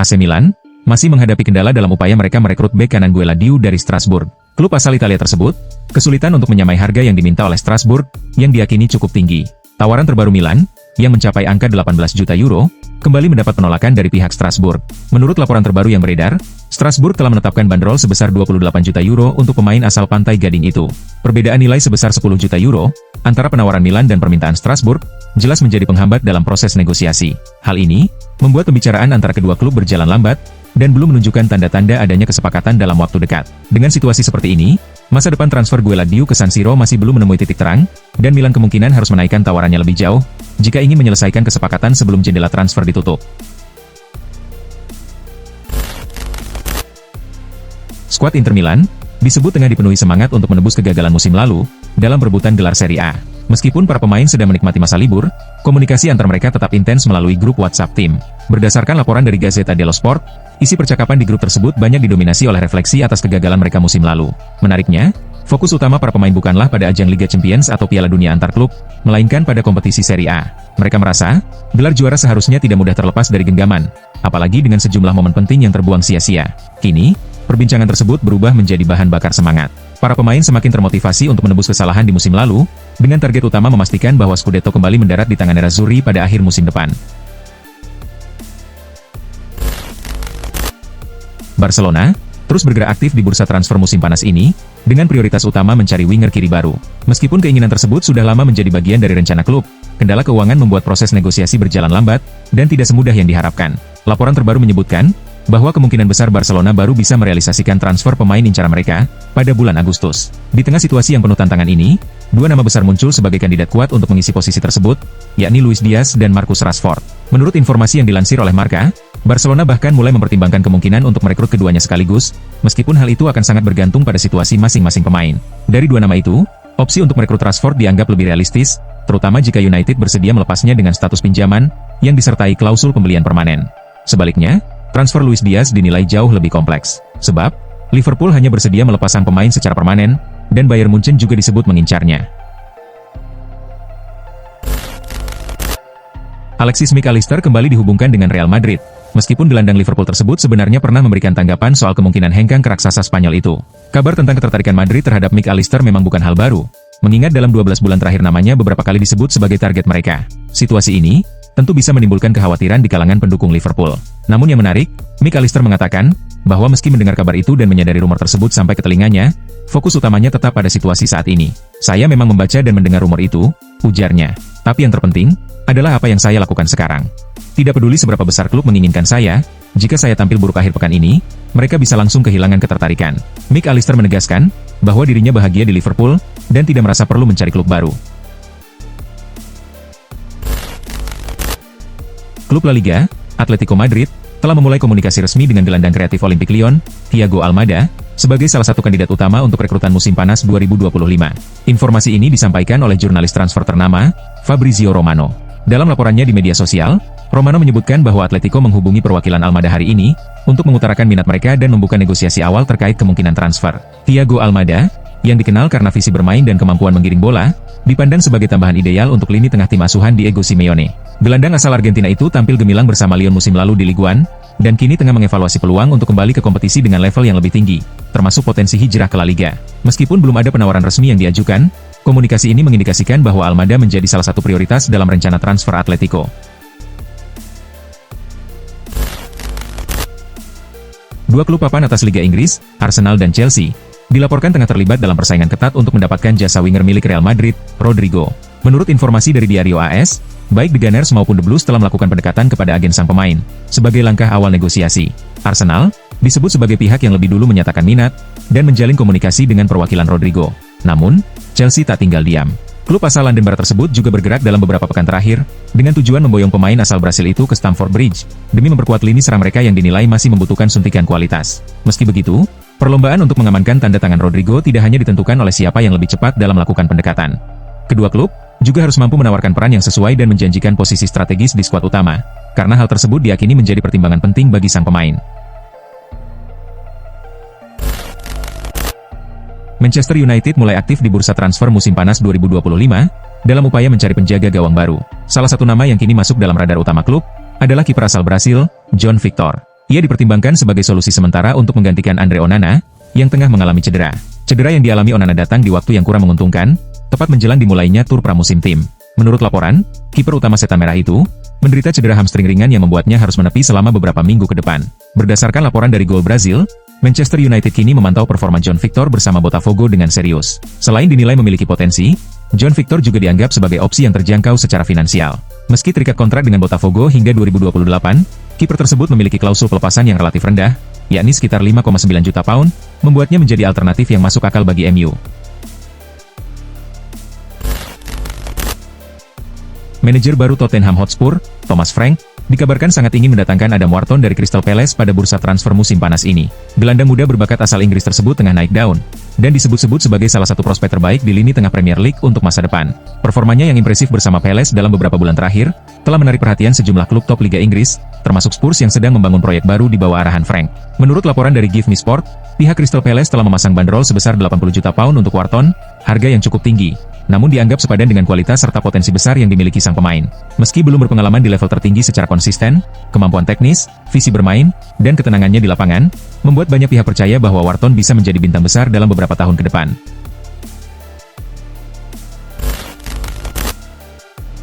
AC Milan masih menghadapi kendala dalam upaya mereka merekrut bek kanan Gueladiu dari Strasbourg. Klub asal Italia tersebut kesulitan untuk menyamai harga yang diminta oleh Strasbourg yang diyakini cukup tinggi. Tawaran terbaru Milan yang mencapai angka 18 juta euro kembali mendapat penolakan dari pihak Strasbourg. Menurut laporan terbaru yang beredar, Strasbourg telah menetapkan bandrol sebesar 28 juta euro untuk pemain asal Pantai Gading itu. Perbedaan nilai sebesar 10 juta euro antara penawaran Milan dan permintaan Strasbourg jelas menjadi penghambat dalam proses negosiasi. Hal ini membuat pembicaraan antara kedua klub berjalan lambat dan belum menunjukkan tanda-tanda adanya kesepakatan dalam waktu dekat. Dengan situasi seperti ini, masa depan transfer Gueladiu ke San Siro masih belum menemui titik terang, dan Milan kemungkinan harus menaikkan tawarannya lebih jauh jika ingin menyelesaikan kesepakatan sebelum jendela transfer ditutup. Skuad Inter Milan disebut tengah dipenuhi semangat untuk menebus kegagalan musim lalu dalam perebutan gelar Serie A. Meskipun para pemain sedang menikmati masa libur, komunikasi antar mereka tetap intens melalui grup WhatsApp tim. Berdasarkan laporan dari Gazzetta dello Sport, isi percakapan di grup tersebut banyak didominasi oleh refleksi atas kegagalan mereka musim lalu. Menariknya, fokus utama para pemain bukanlah pada ajang Liga Champions atau Piala Dunia antar klub, melainkan pada kompetisi Serie A. Mereka merasa, gelar juara seharusnya tidak mudah terlepas dari genggaman, apalagi dengan sejumlah momen penting yang terbuang sia-sia. Kini, perbincangan tersebut berubah menjadi bahan bakar semangat. Para pemain semakin termotivasi untuk menebus kesalahan di musim lalu, dengan target utama memastikan bahwa Scudetto kembali mendarat di tangan Nerazzurri pada akhir musim depan. Barcelona terus bergerak aktif di bursa transfer musim panas ini, dengan prioritas utama mencari winger kiri baru. Meskipun keinginan tersebut sudah lama menjadi bagian dari rencana klub, kendala keuangan membuat proses negosiasi berjalan lambat, dan tidak semudah yang diharapkan. Laporan terbaru menyebutkan bahwa kemungkinan besar Barcelona baru bisa merealisasikan transfer pemain incaran mereka pada bulan Agustus. Di tengah situasi yang penuh tantangan ini, dua nama besar muncul sebagai kandidat kuat untuk mengisi posisi tersebut, yakni Luis Diaz dan Marcus Rashford. Menurut informasi yang dilansir oleh Marca, Barcelona bahkan mulai mempertimbangkan kemungkinan untuk merekrut keduanya sekaligus, meskipun hal itu akan sangat bergantung pada situasi masing-masing pemain. Dari dua nama itu, opsi untuk merekrut Rashford dianggap lebih realistis, terutama jika United bersedia melepasnya dengan status pinjaman yang disertai klausul pembelian permanen. Sebaliknya, transfer Luis Diaz dinilai jauh lebih kompleks, sebab Liverpool hanya bersedia melepas sang pemain secara permanen, dan Bayern Munchen juga disebut mengincarnya. Alexis Mac Allister kembali dihubungkan dengan Real Madrid. Meskipun gelandang Liverpool tersebut sebenarnya pernah memberikan tanggapan soal kemungkinan hengkang ke raksasa Spanyol itu. Kabar tentang ketertarikan Madrid terhadap Mac Allister memang bukan hal baru, mengingat dalam 12 bulan terakhir namanya beberapa kali disebut sebagai target mereka. Situasi ini tentu bisa menimbulkan kekhawatiran di kalangan pendukung Liverpool. Namun yang menarik, Mac Allister mengatakan bahwa meski mendengar kabar itu dan menyadari rumor tersebut sampai ke telinganya, fokus utamanya tetap pada situasi saat ini. Saya memang membaca dan mendengar rumor itu, ujarnya. Tapi yang terpenting adalah apa yang saya lakukan sekarang. Tidak peduli seberapa besar klub menginginkan saya, jika saya tampil buruk akhir pekan ini, mereka bisa langsung kehilangan ketertarikan. Mac Allister menegaskan bahwa dirinya bahagia di Liverpool dan tidak merasa perlu mencari klub baru. Klub La Liga, Atletico Madrid, telah memulai komunikasi resmi dengan gelandang kreatif Olympique Lyon, Thiago Almada, sebagai salah satu kandidat utama untuk rekrutan musim panas 2025. Informasi ini disampaikan oleh jurnalis transfer ternama, Fabrizio Romano. Dalam laporannya di media sosial, Romano menyebutkan bahwa Atletico menghubungi perwakilan Almada hari ini untuk mengutarakan minat mereka dan membuka negosiasi awal terkait kemungkinan transfer. Thiago Almada, yang dikenal karena visi bermain dan kemampuan menggiring bola, dipandang sebagai tambahan ideal untuk lini tengah tim asuhan Diego Simeone. Gelandang asal Argentina itu tampil gemilang bersama Lyon musim lalu di Ligue 1, dan kini tengah mengevaluasi peluang untuk kembali ke kompetisi dengan level yang lebih tinggi, termasuk potensi hijrah ke La Liga. Meskipun belum ada penawaran resmi yang diajukan, komunikasi ini mengindikasikan bahwa Almada menjadi salah satu prioritas dalam rencana transfer Atletico. Dua klub papan atas Liga Inggris, Arsenal dan Chelsea, dilaporkan tengah terlibat dalam persaingan ketat untuk mendapatkan jasa winger milik Real Madrid, Rodrigo. Menurut informasi dari Diario AS, baik The Gunners maupun The Blues telah melakukan pendekatan kepada agen sang pemain, sebagai langkah awal negosiasi. Arsenal disebut sebagai pihak yang lebih dulu menyatakan minat, dan menjalin komunikasi dengan perwakilan Rodrigo. Namun, Chelsea tak tinggal diam. Klub asal London Barat tersebut juga bergerak dalam beberapa pekan terakhir, dengan tujuan memboyong pemain asal Brasil itu ke Stamford Bridge, demi memperkuat lini serang mereka yang dinilai masih membutuhkan suntikan kualitas. Meski begitu, perlombaan untuk mengamankan tanda tangan Rodrigo tidak hanya ditentukan oleh siapa yang lebih cepat dalam melakukan pendekatan. Kedua klub juga harus mampu menawarkan peran yang sesuai dan menjanjikan posisi strategis di skuad utama, karena hal tersebut diyakini menjadi pertimbangan penting bagi sang pemain. Manchester United mulai aktif di bursa transfer musim panas 2025, dalam upaya mencari penjaga gawang baru. Salah satu nama yang kini masuk dalam radar utama klub, adalah kiper asal Brasil, John Victor. Ia dipertimbangkan sebagai solusi sementara untuk menggantikan Andre Onana, yang tengah mengalami cedera. Cedera yang dialami Onana datang di waktu yang kurang menguntungkan, tepat menjelang dimulainya tur pramusim tim. Menurut laporan, kiper utama Setan Merah itu menderita cedera hamstring ringan yang membuatnya harus menepi selama beberapa minggu ke depan. Berdasarkan laporan dari Gol Brazil, Manchester United kini memantau performa John Victor bersama Botafogo dengan serius. Selain dinilai memiliki potensi, John Victor juga dianggap sebagai opsi yang terjangkau secara finansial. Meski terikat kontrak dengan Botafogo hingga 2028, kiper tersebut memiliki klausul pelepasan yang relatif rendah, yakni sekitar 5,9 juta pound, membuatnya menjadi alternatif yang masuk akal bagi MU. Manajer baru Tottenham Hotspur, Thomas Frank, dikabarkan sangat ingin mendatangkan Adam Wharton dari Crystal Palace pada bursa transfer musim panas ini. Gelandang muda berbakat asal Inggris tersebut tengah naik daun, dan disebut-sebut sebagai salah satu prospek terbaik di lini tengah Premier League untuk masa depan. Performanya yang impresif bersama Palace dalam beberapa bulan terakhir, telah menarik perhatian sejumlah klub top Liga Inggris, termasuk Spurs yang sedang membangun proyek baru di bawah arahan Frank. Menurut laporan dari Give Me Sport, pihak Crystal Palace telah memasang bandrol sebesar 80 juta pound untuk Wharton, harga yang cukup tinggi, namun dianggap sepadan dengan kualitas serta potensi besar yang dimiliki sang pemain. Meski belum berpengalaman di level tertinggi secara konsisten, kemampuan teknis, visi bermain, dan ketenangannya di lapangan, membuat banyak pihak percaya bahwa Wharton bisa menjadi bintang besar dalam beberapa tahun ke depan.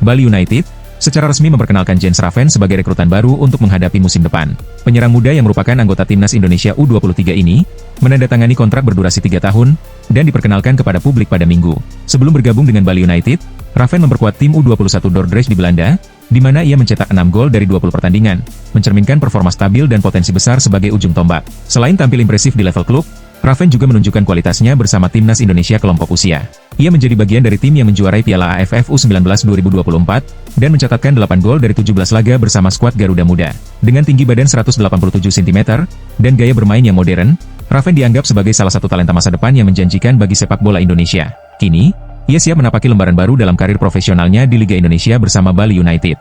Bali United secara resmi memperkenalkan Jens Raven sebagai rekrutan baru untuk menghadapi musim depan. Penyerang muda yang merupakan anggota timnas Indonesia U23 ini, menandatangani kontrak berdurasi 3 tahun, dan diperkenalkan kepada publik pada Minggu. Sebelum bergabung dengan Bali United, Raven memperkuat tim U21 Dordrecht di Belanda, di mana ia mencetak 6 gol dari 20 pertandingan, mencerminkan performa stabil dan potensi besar sebagai ujung tombak. Selain tampil impresif di level klub, Raven juga menunjukkan kualitasnya bersama timnas Indonesia kelompok usia. Ia menjadi bagian dari tim yang menjuarai Piala AFF U19 2024, dan mencatatkan 8 gol dari 17 laga bersama skuad Garuda Muda. Dengan tinggi badan 187 cm, dan gaya bermain yang modern, Raven dianggap sebagai salah satu talenta masa depan yang menjanjikan bagi sepak bola Indonesia. Kini, ia siap menapaki lembaran baru dalam karir profesionalnya di Liga Indonesia bersama Bali United.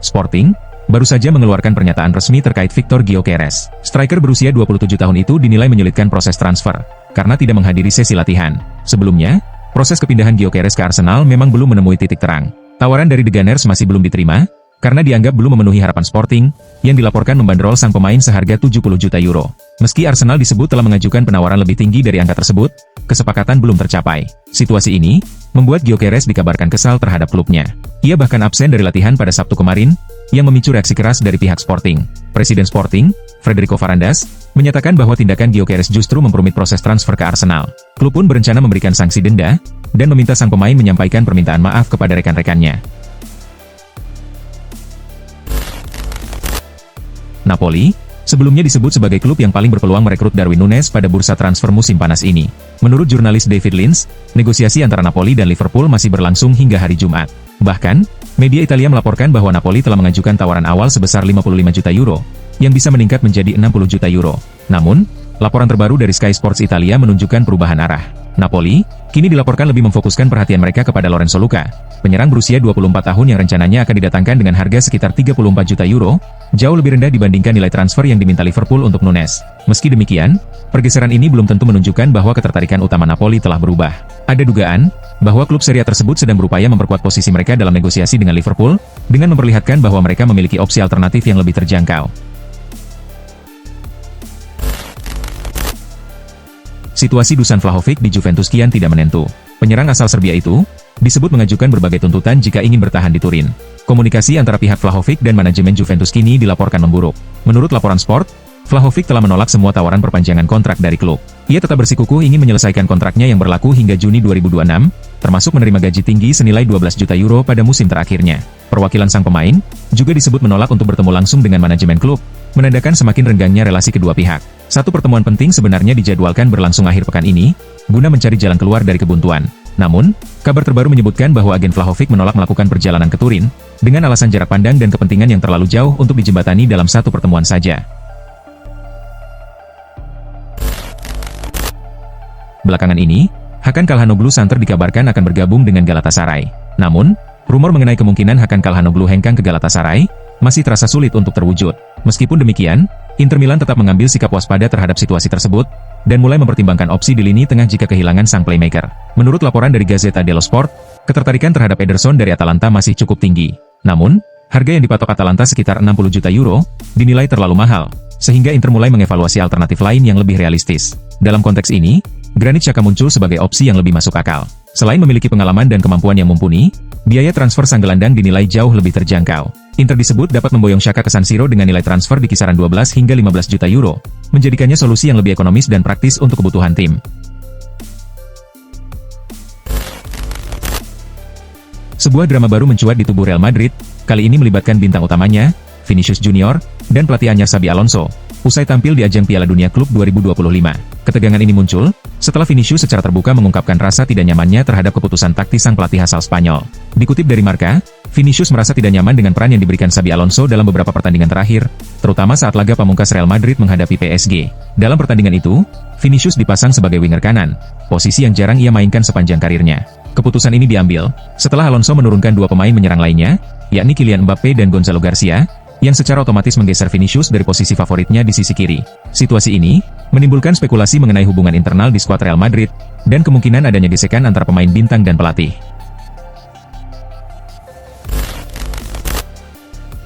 Sporting baru saja mengeluarkan pernyataan resmi terkait Victor Gyökeres. Striker berusia 27 tahun itu dinilai menyulitkan proses transfer, karena tidak menghadiri sesi latihan. Sebelumnya, proses kepindahan Gyökeres ke Arsenal memang belum menemui titik terang. Tawaran dari The Gunners masih belum diterima, karena dianggap belum memenuhi harapan Sporting, yang dilaporkan membandrol sang pemain seharga 70 juta euro. Meski Arsenal disebut telah mengajukan penawaran lebih tinggi dari angka tersebut, kesepakatan belum tercapai. Situasi ini membuat Gyökeres dikabarkan kesal terhadap klubnya. Ia bahkan absen dari latihan pada Sabtu kemarin, yang memicu reaksi keras dari pihak Sporting. Presiden Sporting, Frederico Varandas, menyatakan bahwa tindakan Gyökeres justru memperumit proses transfer ke Arsenal. Klub pun berencana memberikan sanksi denda, dan meminta sang pemain menyampaikan permintaan maaf kepada rekan-rekannya. Napoli sebelumnya disebut sebagai klub yang paling berpeluang merekrut Darwin Núñez pada bursa transfer musim panas ini. Menurut jurnalis David Lynch, negosiasi antara Napoli dan Liverpool masih berlangsung hingga hari Jumat. Bahkan, media Italia melaporkan bahwa Napoli telah mengajukan tawaran awal sebesar 55 juta euro, yang bisa meningkat menjadi 60 juta euro. Namun, laporan terbaru dari Sky Sports Italia menunjukkan perubahan arah. Napoli kini dilaporkan lebih memfokuskan perhatian mereka kepada Lorenzo Luca, penyerang berusia 24 tahun yang rencananya akan didatangkan dengan harga sekitar 34 juta euro, jauh lebih rendah dibandingkan nilai transfer yang diminta Liverpool untuk Núñez. Meski demikian, pergeseran ini belum tentu menunjukkan bahwa ketertarikan utama Napoli telah berubah. Ada dugaan bahwa klub Serie A tersebut sedang berupaya memperkuat posisi mereka dalam negosiasi dengan Liverpool, dengan memperlihatkan bahwa mereka memiliki opsi alternatif yang lebih terjangkau. Situasi Dusan Vlahovic di Juventus kian tidak menentu. Penyerang asal Serbia itu disebut mengajukan berbagai tuntutan jika ingin bertahan di Turin. Komunikasi antara pihak Vlahovic dan manajemen Juventus kini dilaporkan memburuk. Menurut laporan Sport, Vlahovic telah menolak semua tawaran perpanjangan kontrak dari klub. Ia tetap bersikukuh ingin menyelesaikan kontraknya yang berlaku hingga Juni 2026, termasuk menerima gaji tinggi senilai 12 juta euro pada musim terakhirnya. Perwakilan sang pemain juga disebut menolak untuk bertemu langsung dengan manajemen klub, menandakan semakin renggangnya relasi kedua pihak. Satu pertemuan penting sebenarnya dijadwalkan berlangsung akhir pekan ini, guna mencari jalan keluar dari kebuntuan. Namun, kabar terbaru menyebutkan bahwa agen Vlahovic menolak melakukan perjalanan ke Turin, dengan alasan jarak pandang dan kepentingan yang terlalu jauh untuk dijembatani dalam satu pertemuan saja. Belakangan ini, Hakan Calhanoglu Santer dikabarkan akan bergabung dengan Galatasaray. Namun, rumor mengenai kemungkinan Hakan Calhanoglu hengkang ke Galatasaray masih terasa sulit untuk terwujud. Meskipun demikian, Inter Milan tetap mengambil sikap waspada terhadap situasi tersebut, dan mulai mempertimbangkan opsi di lini tengah jika kehilangan sang playmaker. Menurut laporan dari Gazzetta dello Sport, ketertarikan terhadap Ederson dari Atalanta masih cukup tinggi. Namun, harga yang dipatok Atalanta sekitar 60 juta euro, dinilai terlalu mahal, sehingga Inter mulai mengevaluasi alternatif lain yang lebih realistis. Dalam konteks ini, Granit Xhaka muncul sebagai opsi yang lebih masuk akal. Selain memiliki pengalaman dan kemampuan yang mumpuni, biaya transfer sang gelandang dinilai jauh lebih terjangkau. Inter disebut dapat memboyong Xhaka ke San Siro dengan nilai transfer di kisaran 12 hingga 15 juta euro, menjadikannya solusi yang lebih ekonomis dan praktis untuk kebutuhan tim. Sebuah drama baru mencuat di tubuh Real Madrid, kali ini melibatkan bintang utamanya, Vinicius Junior, dan pelatih anyar Xabi Alonso, usai tampil di ajang Piala Dunia Klub 2025. Ketegangan ini muncul setelah Vinicius secara terbuka mengungkapkan rasa tidak nyamannya terhadap keputusan taktis sang pelatih asal Spanyol. Dikutip dari Marca, Vinicius merasa tidak nyaman dengan peran yang diberikan Xabi Alonso dalam beberapa pertandingan terakhir, terutama saat laga pamungkas Real Madrid menghadapi PSG. Dalam pertandingan itu, Vinicius dipasang sebagai winger kanan, posisi yang jarang ia mainkan sepanjang karirnya. Keputusan ini diambil setelah Alonso menurunkan dua pemain menyerang lainnya, yakni Kylian Mbappe dan Gonzalo Garcia, yang secara otomatis menggeser Vinicius dari posisi favoritnya di sisi kiri. Situasi ini menimbulkan spekulasi mengenai hubungan internal di skuad Real Madrid, dan kemungkinan adanya gesekan antara pemain bintang dan pelatih.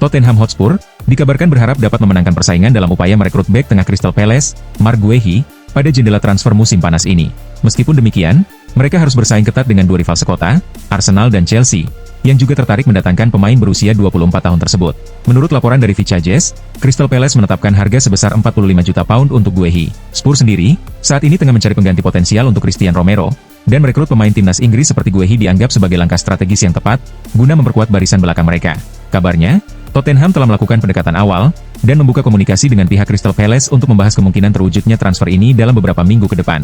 Tottenham Hotspur dikabarkan berharap dapat memenangkan persaingan dalam upaya merekrut bek tengah Crystal Palace, Marc Guehi, pada jendela transfer musim panas ini. Meskipun demikian, mereka harus bersaing ketat dengan dua rival sekota, Arsenal dan Chelsea, yang juga tertarik mendatangkan pemain berusia 24 tahun tersebut. Menurut laporan dari Vichages, Crystal Palace menetapkan harga sebesar 45 juta pound untuk Guehi. Spurs sendiri, saat ini tengah mencari pengganti potensial untuk Christian Romero, dan merekrut pemain timnas Inggris seperti Guehi dianggap sebagai langkah strategis yang tepat, guna memperkuat barisan belakang mereka. Kabarnya, Tottenham telah melakukan pendekatan awal, dan membuka komunikasi dengan pihak Crystal Palace untuk membahas kemungkinan terwujudnya transfer ini dalam beberapa minggu ke depan.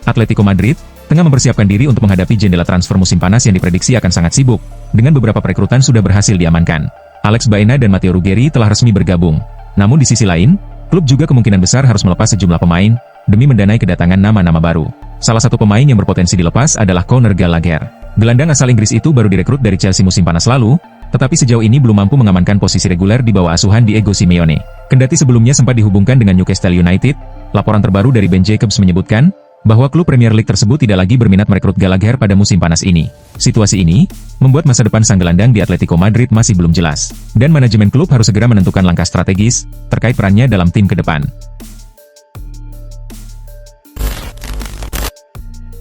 Atletico Madrid tengah mempersiapkan diri untuk menghadapi jendela transfer musim panas yang diprediksi akan sangat sibuk, dengan beberapa perekrutan sudah berhasil diamankan. Alex Baena dan Matteo Ruggeri telah resmi bergabung. Namun di sisi lain, klub juga kemungkinan besar harus melepas sejumlah pemain, demi mendanai kedatangan nama-nama baru. Salah satu pemain yang berpotensi dilepas adalah Conor Gallagher. Gelandang asal Inggris itu baru direkrut dari Chelsea musim panas lalu, tetapi sejauh ini belum mampu mengamankan posisi reguler di bawah asuhan Diego Simeone. Kendati sebelumnya sempat dihubungkan dengan Newcastle United, laporan terbaru dari Ben Jacobs menyebutkan bahwa klub Premier League tersebut tidak lagi berminat merekrut Gallagher pada musim panas ini. Situasi ini membuat masa depan sang gelandang di Atletico Madrid masih belum jelas, dan manajemen klub harus segera menentukan langkah strategis terkait perannya dalam tim ke depan.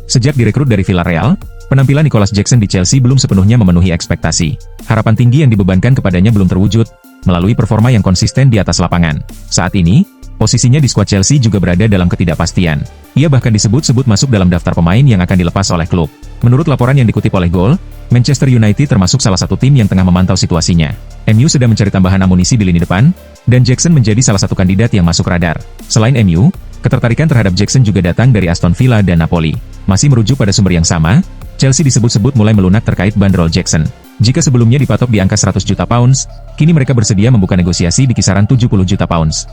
Sejak direkrut dari Villarreal, penampilan Nicolas Jackson di Chelsea belum sepenuhnya memenuhi ekspektasi. Harapan tinggi yang dibebankan kepadanya belum terwujud, melalui performa yang konsisten di atas lapangan. Saat ini, posisinya di skuad Chelsea juga berada dalam ketidakpastian. Ia bahkan disebut-sebut masuk dalam daftar pemain yang akan dilepas oleh klub. Menurut laporan yang dikutip oleh Goal, Manchester United termasuk salah satu tim yang tengah memantau situasinya. MU sedang mencari tambahan amunisi di lini depan, dan Jackson menjadi salah satu kandidat yang masuk radar. Selain MU, ketertarikan terhadap Jackson juga datang dari Aston Villa dan Napoli. Masih merujuk pada sumber yang sama, Chelsea disebut-sebut mulai melunak terkait bandrol Jackson. Jika sebelumnya dipatok di angka 100 juta pounds, kini mereka bersedia membuka negosiasi di kisaran 70 juta pounds.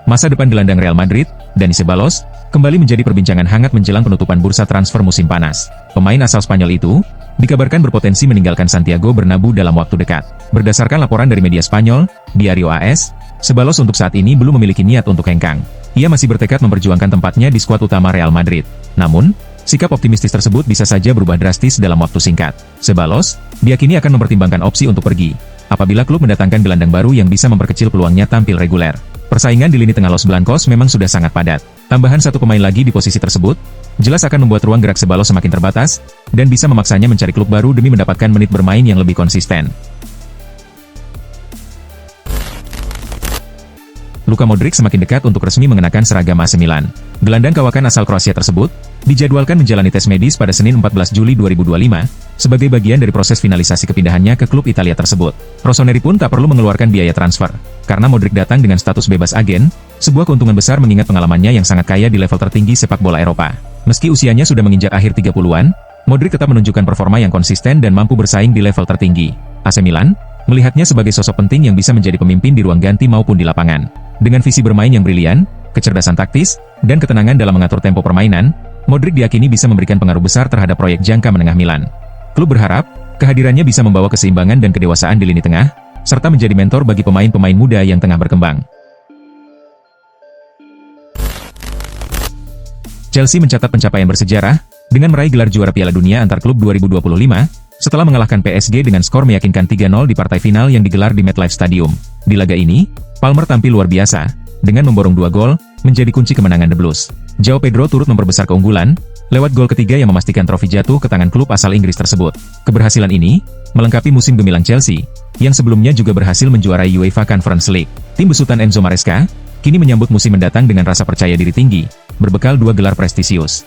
Masa depan gelandang Real Madrid, Dani Ceballos, kembali menjadi perbincangan hangat menjelang penutupan bursa transfer musim panas. Pemain asal Spanyol itu dikabarkan berpotensi meninggalkan Santiago Bernabeu dalam waktu dekat. Berdasarkan laporan dari media Spanyol, Diario AS, Ceballos untuk saat ini belum memiliki niat untuk hengkang. Ia masih bertekad memperjuangkan tempatnya di skuad utama Real Madrid. Namun, sikap optimistis tersebut bisa saja berubah drastis dalam waktu singkat. Ceballos diyakini akan mempertimbangkan opsi untuk pergi, apabila klub mendatangkan gelandang baru yang bisa memperkecil peluangnya tampil reguler. Persaingan di lini tengah Los Blancos memang sudah sangat padat. Tambahan satu pemain lagi di posisi tersebut, jelas akan membuat ruang gerak Ceballos semakin terbatas, dan bisa memaksanya mencari klub baru demi mendapatkan menit bermain yang lebih konsisten. Luka Modric semakin dekat untuk resmi mengenakan seragam AC Milan. Gelandang kawakan asal Kroasia tersebut dijadwalkan menjalani tes medis pada Senin 14 Juli 2025, sebagai bagian dari proses finalisasi kepindahannya ke klub Italia tersebut. Rossoneri pun tak perlu mengeluarkan biaya transfer, karena Modric datang dengan status bebas agen, sebuah keuntungan besar mengingat pengalamannya yang sangat kaya di level tertinggi sepak bola Eropa. Meski usianya sudah menginjak akhir 30-an, Modric tetap menunjukkan performa yang konsisten dan mampu bersaing di level tertinggi. AC Milan melihatnya sebagai sosok penting yang bisa menjadi pemimpin di ruang ganti maupun di lapangan. Dengan visi bermain yang brilian, kecerdasan taktis, dan ketenangan dalam mengatur tempo permainan, Modric diyakini bisa memberikan pengaruh besar terhadap proyek jangka menengah Milan. Klub berharap, kehadirannya bisa membawa keseimbangan dan kedewasaan di lini tengah, serta menjadi mentor bagi pemain-pemain muda yang tengah berkembang. Chelsea mencatat pencapaian bersejarah dengan meraih gelar juara Piala Dunia antar klub 2025 setelah mengalahkan PSG dengan skor meyakinkan 3-0 di partai final yang digelar di MetLife Stadium. Di laga ini, Palmer tampil luar biasa dengan memborong 2 gol, menjadi kunci kemenangan The Blues. João Pedro turut memperbesar keunggulan lewat gol ketiga yang memastikan trofi jatuh ke tangan klub asal Inggris tersebut. Keberhasilan ini melengkapi musim gemilang Chelsea yang sebelumnya juga berhasil menjuarai UEFA Conference League. Tim besutan Enzo Maresca kini menyambut musim mendatang dengan rasa percaya diri tinggi, berbekal 2 gelar prestisius.